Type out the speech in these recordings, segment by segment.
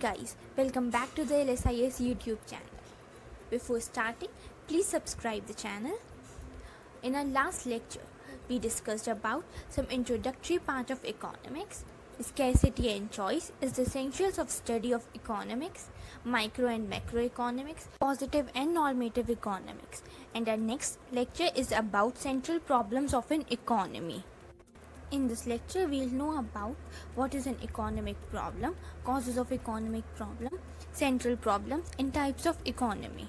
guys, welcome back to the LSIS YouTube channel. Before starting, please subscribe the channel. In our last lecture, we discussed about some introductory part of economics. Scarcity and choice is the essentials of study of economics, micro and macroeconomics, positive and normative economics. And our next lecture is about central problems of an economy. In this lecture, we'll know about what is an economic problem, causes of economic problem, central problems, and types of economy.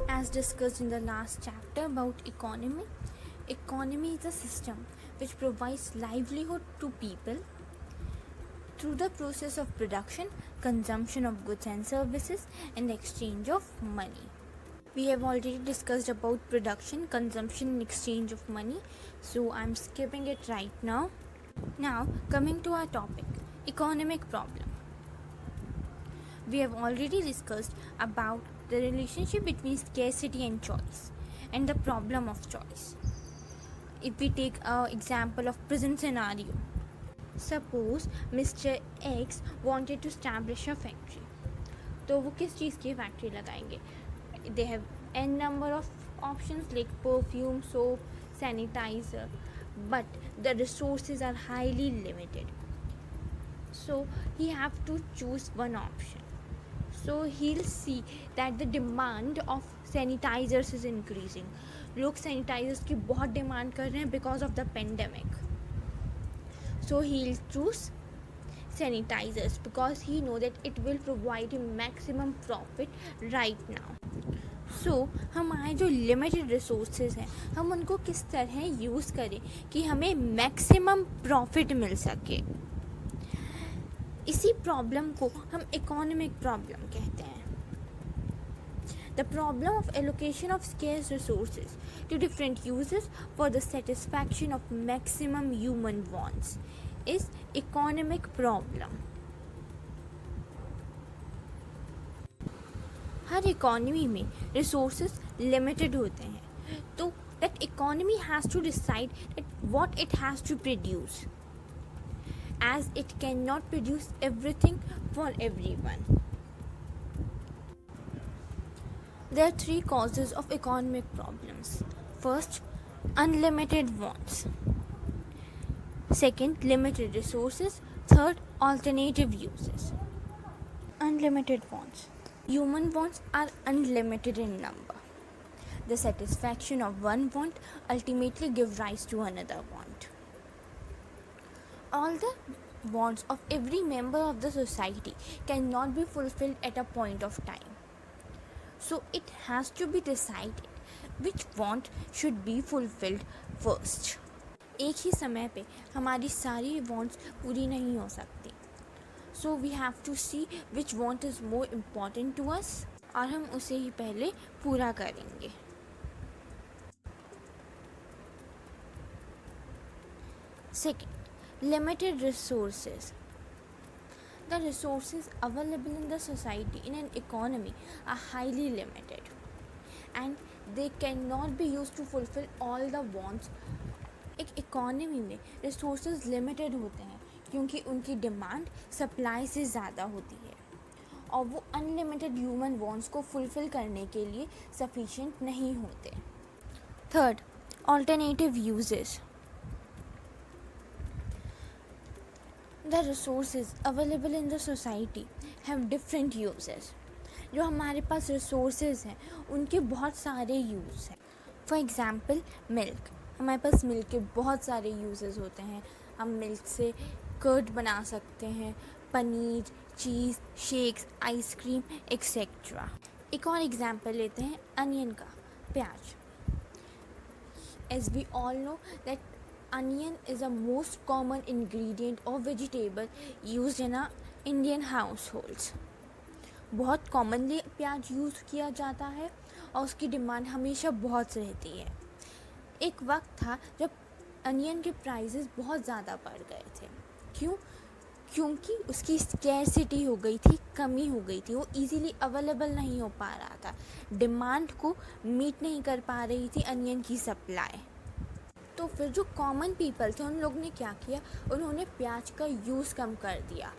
As discussed in the last chapter about economy is a system which provides livelihood to people through the process of production, consumption of goods and services, and exchange of money. We have already discussed about production, consumption, and exchange of money, so I'm skipping it right now. Now, coming to our topic, economic problem. We have already discussed about the relationship between scarcity and choice, and the problem of choice. If we take an example of present scenario, suppose Mr. X wanted to establish a factory, तो वो किस चीज़ की factory लगाएंगे? They have n number of options like perfume, soap, sanitizer, but the resources are highly limited, so he have to choose one option. So he'll see that the demand of sanitizers is increasing. लोग sanitizers की बहुत demand कर रहे हैं because of the pandemic, so he'll choose sanitizers because he know that it will provide him maximum profit right now. सो हमारे जो limited resources हैं, हम उनको किस तरह यूज़ करें कि हमें मैक्सिमम प्रॉफिट मिल सके. इसी प्रॉब्लम को हम इकोनॉमिक प्रॉब्लम कहते हैं. The problem of allocation of scarce resources to different uses for the satisfaction of maximum human wants is economic problem. हर इकोनॉमी में रिसोर्सेज लिमिटेड होते हैं, तो that economy has to decide what it has to produce, as it cannot produce everything for everyone. There are three causes of economic problems. First, unlimited wants. Second, limited resources. Third, alternative uses. Unlimited wants. Human wants are unlimited in number. The satisfaction of one want ultimately gives rise to another want. All the wants of every member of the society cannot be fulfilled at a point of time. So it has to be decided which want should be fulfilled first. एक ही समय पे हमारी सारी wants पूरी नहीं हो सकती. So we have to see which want is more important to us और हम उसे ही पहले पूरा करेंगे. Second, limited resources. The resources available in the society in an economy are highly limited and they cannot be used to fulfill all the wants. एक economy में resources limited होते हैं क्योंकि उनकी डिमांड सप्लाई से ज़्यादा होती है और वो अनलिमिटेड ह्यूमन वांट्स को फुलफ़िल करने के लिए सफिशिएंट नहीं होते. Third, alternative uses. The resources available in the society have different uses. जो हमारे पास resources हैं उनके बहुत सारे use हैं. For example, milk. हमारे पास milk के बहुत सारे uses होते हैं. हम milk से कर्ड बना सकते हैं, पनीर, चीज़, शेक्स, आइसक्रीम एक्सेट्रा. एक और एग्जाम्पल लेते हैं अनियन का, प्याज. As we all know that onion is a most common ingredient or vegetable used in our Indian households. बहुत कॉमनली प्याज यूज़ किया जाता है और उसकी डिमांड हमेशा बहुत रहती है. एक वक्त था जब अनियन के प्राइसेस बहुत ज़्यादा बढ़ गए थे. क्योंकि उसकी स्कैरसिटी हो गई थी, कमी हो गई थी, वो इजीली अवेलेबल नहीं हो पा रहा था, डिमांड को मीट नहीं कर पा रही थी अनियन की सप्लाई. तो फिर जो कॉमन पीपल थे उन लोग ने क्या किया, उन्होंने प्याज का यूज़ कम कर दिया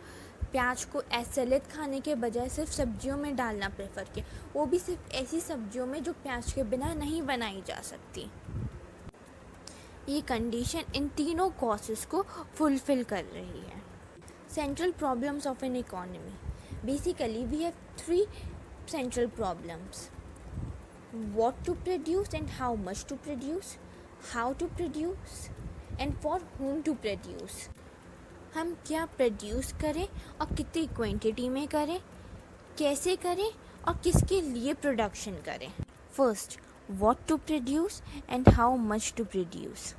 प्याज को सैलेड खाने के बजाय सिर्फ सब्जियों में डालना प्रेफर किया, वो भी सिर्फ ऐसी सब्जियों में जो प्याज के बिना नहीं बनाई जा सकती। ये कंडीशन इन तीनों कॉजेस को फुलफिल कर रही है। Central problems of an economy, basically we have 3 central problems: what to produce and how much to produce, how to produce and for whom to produce। हम क्या प्रोड्यूस करें और कितनी क्वांटिटी में करें, कैसे करें और किसके लिए प्रोडक्शन करें। First, what to produce and how much to produce।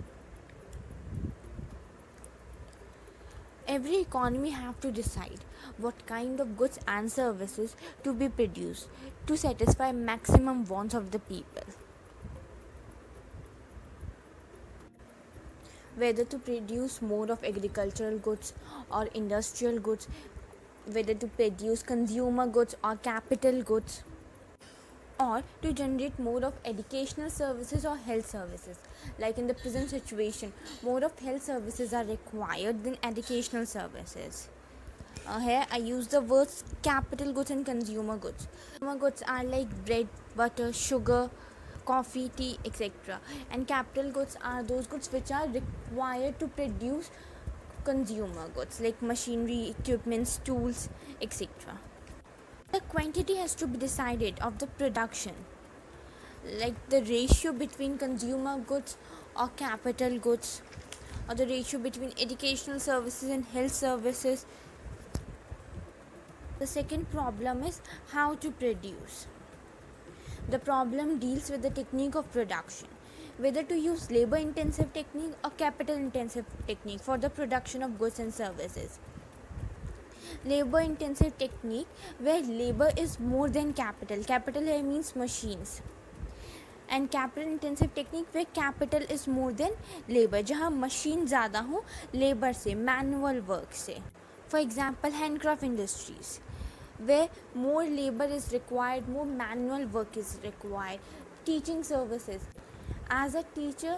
Every economy have to decide what kind of goods and services to be produced to satisfy maximum wants of the people. Whether to produce more of agricultural goods or industrial goods, whether to produce consumer goods or capital goods, or to generate more of educational services or health services. Like in the present situation, more of health services are required than educational services. Here I use the words capital goods and consumer goods. Consumer goods are like bread, butter, sugar, coffee, tea, etc. And capital goods are those goods which are required to produce consumer goods like machinery, equipments, tools, etc. The quantity has to be decided of the production, like the ratio between consumer goods or capital goods, or the ratio between educational services and health services. The second problem is how to produce. The problem deals with the technique of production, whether to use labor intensive technique or capital intensive technique for the production of goods and services. Labor intensive technique where labor is more than capital. Capital here means machines. And capital intensive technique where capital is more than labor, जहाँ machine ज़्यादा हो labor से, manual work से. For example, handcraft industries where more labor is required, more manual work is required. Teaching services, as a teacher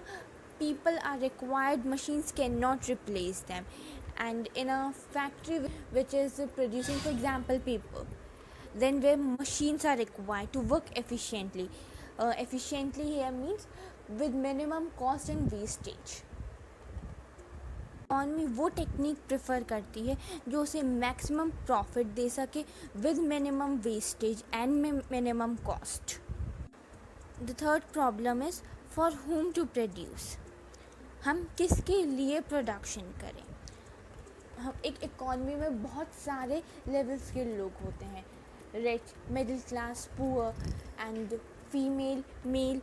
people are required, machines cannot replace them. And in a factory which is producing, for example, paper, then where machines are required to work efficiently. Efficiently here means with minimum cost and wastage. Economy वो technique prefer करती है जो उसे maximum profit दे सके with minimum wastage and minimum cost. The third problem is for whom to produce, हम किसके लिए प्रोडक्शन करें। हम एक इकॉनमी में बहुत सारे लेवल्स के लोग होते हैं, rich, middle class, poor and female, male.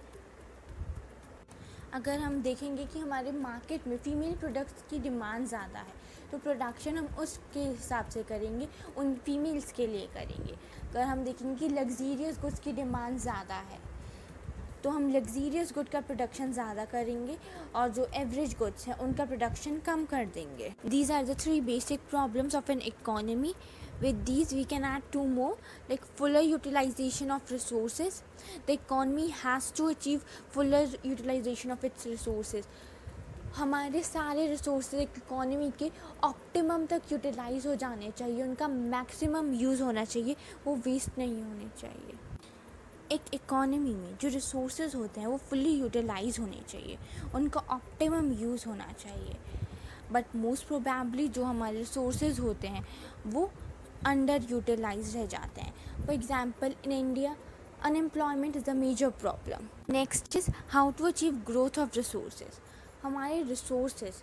अगर हम देखेंगे कि हमारे मार्केट में फ़ीमेल प्रोडक्ट्स की डिमांड ज़्यादा है तो प्रोडक्शन हम उसके हिसाब से करेंगे, उन फीमेल्स के लिए करेंगे। अगर हम देखेंगे कि लग्जीरियस गुड्स की डिमांड ज़्यादा है तो हम लग्जीरियस गुड का प्रोडक्शन ज़्यादा करेंगे और जो एवरेज गुड्स हैं उनका प्रोडक्शन कम कर देंगे। These are the 3 basic problems of an economy. With these we can add 2 more, like fuller utilization of resources. The economy has to achieve fuller utilization of its resources. हमारे सारे resources economy के optimum तक utilise हो जाने चाहिए, उनका maximum use होना चाहिए, वो वेस्ट नहीं होने चाहिए। एक इकोनॉमी में जो रिसोर्सेज होते हैं वो फुल्ली यूटिलाइज होने चाहिए, उनका ऑप्टिमम यूज़ होना चाहिए। बट मोस्ट प्रोबेबली जो हमारे रिसोर्सेज होते हैं वो अंडर यूटिलाइज रह जाते हैं। For example, in India unemployment is the major problem. Next is how to achieve growth of resources. हमारे रिसोर्सेज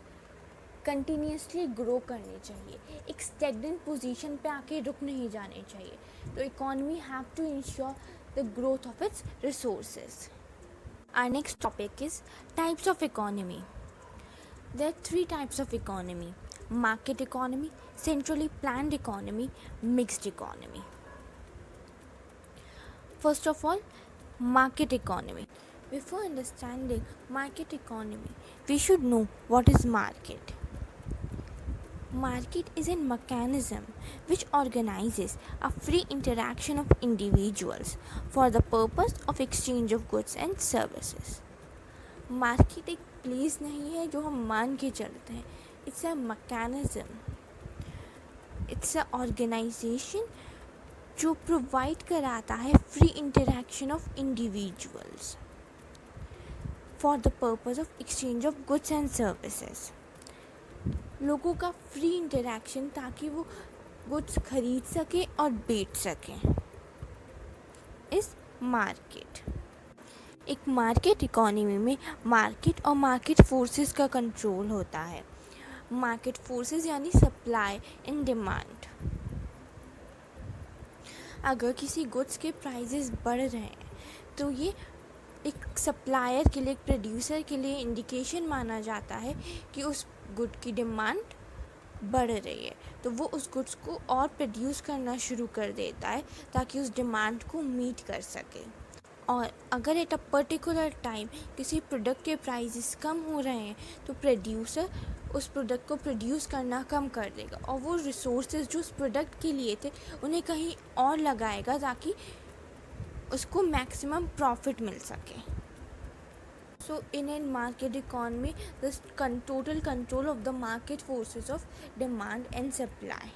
कंटिन्यूसली ग्रो करने चाहिए, एक स्टेगनेंट पोजीशन पे आके रुक नहीं जाने चाहिए। तो economy have to ensure the growth of its resources. Our next topic is types of economy. There are 3 types of economy: market economy, centrally planned economy, mixed economy. First of all, market economy. Before understanding market economy, we should know what is market. Market is a mechanism which organizes a free interaction of individuals for the purpose of exchange of goods and services. Market एक place नहीं है जो हम मान के चलते हैं, it's a mechanism it's a organisation जो प्रोवाइड कराता है free interaction of individuals for the purpose of exchange of goods and services. लोगों का फ्री इंटरेक्शन ताकि वो गुड्स खरीद सकें और बेच सकें। इस मार्केट, एक मार्केट इकोनॉमी में मार्केट और मार्केट फोर्सेस का कंट्रोल होता है। मार्केट फोर्सेस यानी सप्लाई एंड डिमांड। अगर किसी गुड्स के प्राइसेस बढ़ रहे हैं तो ये एक सप्लायर के लिए, एक प्रोड्यूसर के लिए इंडिकेशन माना जाता है कि उस गुड की डिमांड बढ़ रही है, तो वो उस गुड्स को और प्रोड्यूस करना शुरू कर देता है ताकि उस डिमांड को मीट कर सके। और अगर एट अ पर्टिकुलर टाइम किसी प्रोडक्ट के प्राइसेस कम हो रहे हैं तो प्रोड्यूसर उस प्रोडक्ट को प्रोड्यूस करना कम कर देगा और वो रिसोर्सेज जो उस प्रोडक्ट के लिए थे उन्हें कहीं और लगाएगा ताकि उसको मैक्सिमम प्रॉफिट मिल सके। So in a market economy, the total control of the market forces of demand and supply.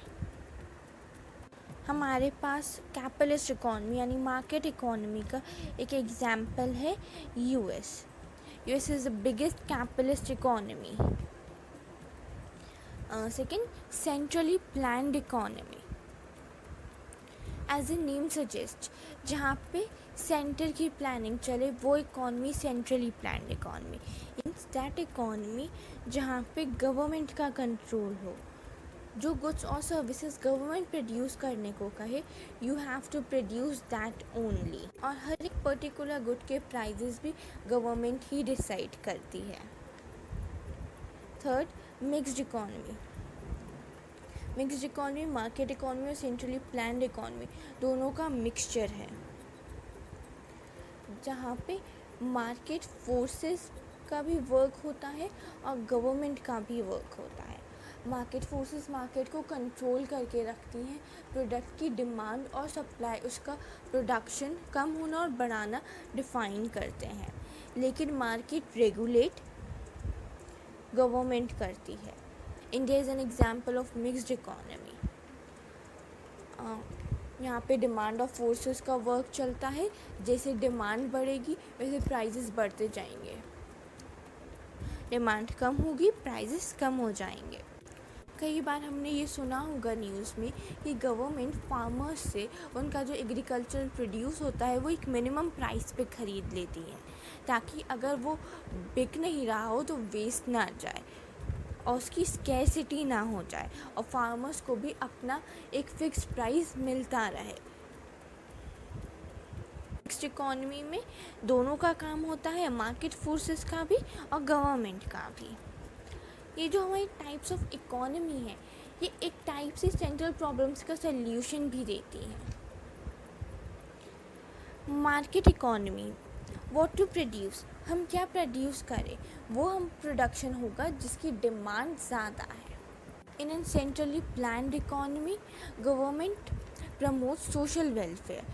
हमारे पास कैपिटलिस्ट इकोनॉमी यानी मार्केट इकोनॉमी का एक एग्जाम्पल है US. US is the biggest capitalist economy. Second, centrally planned economy. As a name suggest, जहाँ पे centre की planning चले वो economy centrally planned economy. Means that economy जहाँ पे गवर्नमेंट का कंट्रोल हो, जो गुड्स और सर्विसेज गवर्नमेंट प्रोड्यूस करने को कहे, you have to produce that only. और हर एक पर्टिकुलर गुड के प्राइजेस भी गवर्नमेंट ही डिसाइड करती है। Third, mixed economy. Mixed economy market economy और सेंट्रली प्लान्ड इकॉनमी दोनों का मिक्सचर है, जहाँ पे मार्केट फोर्सेस का भी वर्क होता है और गवर्नमेंट का भी वर्क होता है। मार्केट फोर्सेस मार्केट को कंट्रोल करके रखती हैं, प्रोडक्ट की डिमांड और सप्लाई, उसका प्रोडक्शन कम होना और बढ़ाना डिफाइन करते हैं। लेकिन मार्केट रेगुलेट गवर्नमेंट करती है। India is an example of mixed economy. यहाँ पे डिमांड और फोर्सेस का वर्क चलता है, जैसे डिमांड बढ़ेगी वैसे प्राइजेस बढ़ते जाएंगे, डिमांड कम होगी प्राइजेस कम हो जाएंगे। कई बार हमने ये सुना होगा न्यूज़ में कि गवर्नमेंट फार्मर्स से उनका जो एग्रीकल्चरल प्रोड्यूस होता है वो एक मिनिमम प्राइस पे ख़रीद लेती है, ताकि अगर वो बिक नहीं रहा हो तो वेस्ट ना जाए और उसकी स्कैरसिटी ना हो जाए और फार्मर्स को भी अपना एक फिक्स प्राइस मिलता रहे। मिक्स्ड इकॉनमी में दोनों का काम होता है, मार्केट फोर्सेस का भी और गवर्नमेंट का भी। ये जो हमारी टाइप्स ऑफ इकॉनमी है, ये एक टाइप से सेंट्रल प्रॉब्लम्स का सल्यूशन भी देती है। Market economy, what to produce, हम क्या प्रोड्यूस करें वो हम प्रोडक्शन होगा जिसकी डिमांड ज़्यादा है। In an centrally planned economy government promote social welfare,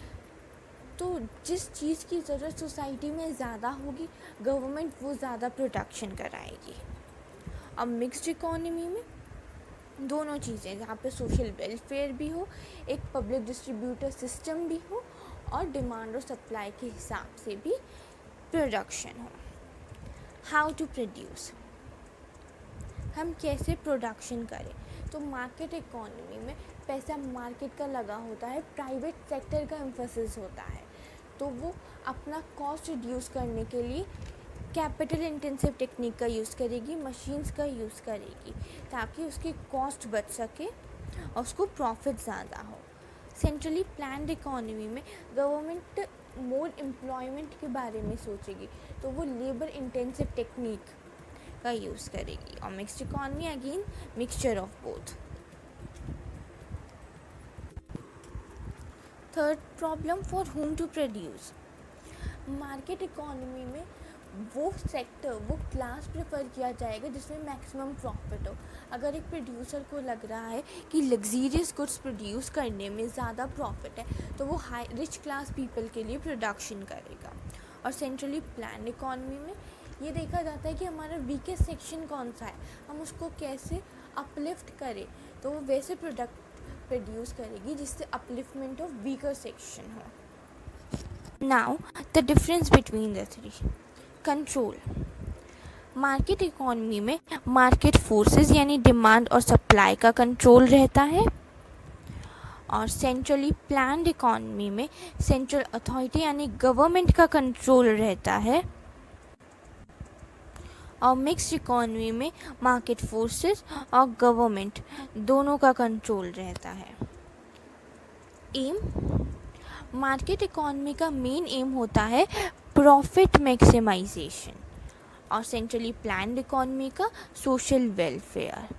तो जिस चीज़ की ज़रूरत सोसाइटी में ज़्यादा होगी गवर्नमेंट वो ज़्यादा प्रोडक्शन कराएगी। अब मिक्स्ड इकॉनमी में दोनों चीज़ें, जहाँ पे सोशल वेलफेयर भी हो, एक पब्लिक डिस्ट्रीब्यूटर सिस्टम भी हो और डिमांड और सप्लाई के हिसाब से भी प्रोडक्शन हो। हाउ टू प्रोड्यूस, हम कैसे प्रोडक्शन करें, तो मार्केट इकॉनमी में पैसा मार्केट का लगा होता है, प्राइवेट सेक्टर का एम्फेसिस होता है, तो वो अपना कॉस्ट रिड्यूस करने के लिए कैपिटल इंटेंसिव टेक्निक का यूज़ करेगी, मशीन्स का यूज़ करेगी ताकि उसकी कॉस्ट बच सके और उसको प्रॉफिट ज़्यादा हो। सेंट्रली प्लान्ड इकॉनमी में गवर्नमेंट मोर एम्प्लॉयमेंट के बारे में सोचेगी, तो वो लेबर इंटेंसिव टेक्निक का यूज़ करेगी। और mixed economy again mixture of both. Third problem, for whom to produce. Market economy में वो सेक्टर, वो क्लास प्रेफर किया जाएगा जिसमें मैक्सिमम प्रॉफिट हो। अगर एक प्रोड्यूसर को लग रहा है कि लग्जीरियस गुड्स प्रोड्यूस करने में ज़्यादा प्रॉफिट है तो वो हाई रिच क्लास पीपल के लिए प्रोडक्शन करेगा। और सेंट्रली प्लान्ड इकॉनमी में ये देखा जाता है कि हमारा वीकेस्ट सेक्शन कौन सा है, हम उसको कैसे अपलिफ्ट करें, तो वो वैसे प्रोड्यूस करेगी जिससे अपलिफ्टमेंट ऑफ वीकर सेक्शन हो। Now the difference between the three. Control. Market economy में मार्केट फोर्सेस यानी डिमांड और सप्लाई का कंट्रोल रहता है, और सेंट्रली प्लान्ड इकोनॉमी में सेंट्रल अथॉरिटी यानी गवर्नमेंट का कंट्रोल रहता है, और मिक्स्ड इकोनॉमी में मार्केट फोर्सेस और गवर्नमेंट दोनों का कंट्रोल रहता है। एम। मार्केट इकोनॉमी का मेन एम होता है प्रॉफिट मैक्सिमाइजेशन, और सेंट्रली प्लान्ड इकोनॉमी का सोशल वेलफेयर।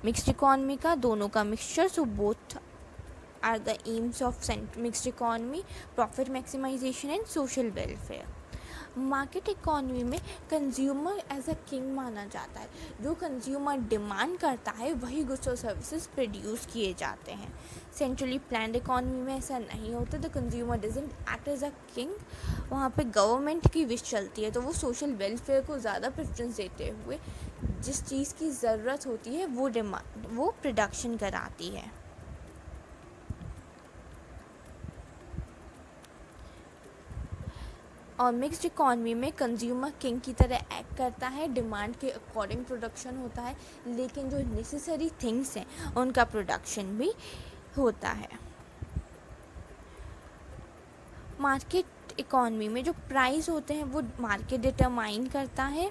मिक्स्ड इकोनॉमी का दोनों का mixture, so both are the aims of mixed economy, profit maximisation and social welfare. Market economy में कंज्यूमर एज अ किंग माना जाता है। जो कंज्यूमर डिमांड करता है वही गुड्स और सर्विसेज प्रोड्यूस किए जाते हैं। सेंट्रली प्लान्ड इकोनॉमी में ऐसा नहीं होता, the consumer doesn't act as a king. वहाँ पे गवर्नमेंट की विश चलती है, तो वो सोशल वेलफेयर को ज़्यादा प्रेफरेंस देते हुए जिस चीज़ की ज़रूरत होती है वो प्रोडक्शन कराती है। और मिक्स्ड इकॉनमी में कंज्यूमर किंग की तरह एक्ट करता है, डिमांड के अकॉर्डिंग प्रोडक्शन होता है, लेकिन जो नेसेसरी थिंग्स हैं उनका प्रोडक्शन भी होता है। मार्केट इकॉनमी में जो प्राइस होते हैं वो मार्केट डिटरमाइन करता है,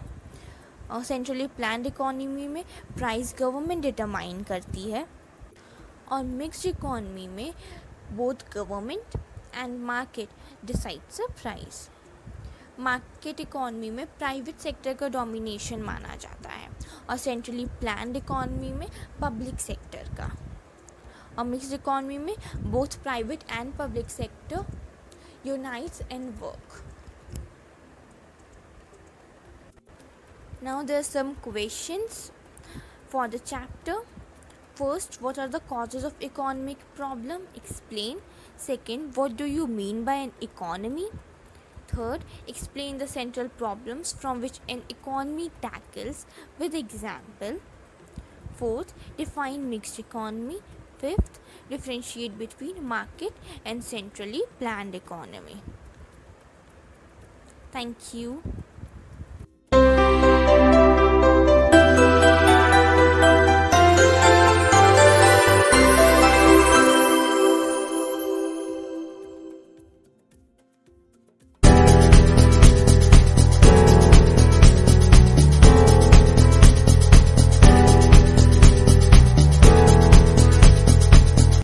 और सेंट्रली प्लान्ड इकॉनमी में प्राइस गवर्नमेंट डिटरमाइन करती है, और मिक्स्ड इकॉनमी में both government and market decides a price. Market economy में प्राइवेट सेक्टर का डोमिनेशन माना जाता है, और सेंट्रली प्लान्ड इकॉनमी में पब्लिक सेक्टर का, और मिक्स्ड इकॉनमी में both private and public sector unites and work. Now there are some questions for the chapter. First, what are the causes of economic problem? Explain. Second, what do you mean by an economy? Third, explain the central problems from which an economy tackles with example. Fourth, define mixed economy. Fifth, differentiate between market and centrally planned economy. Thank you.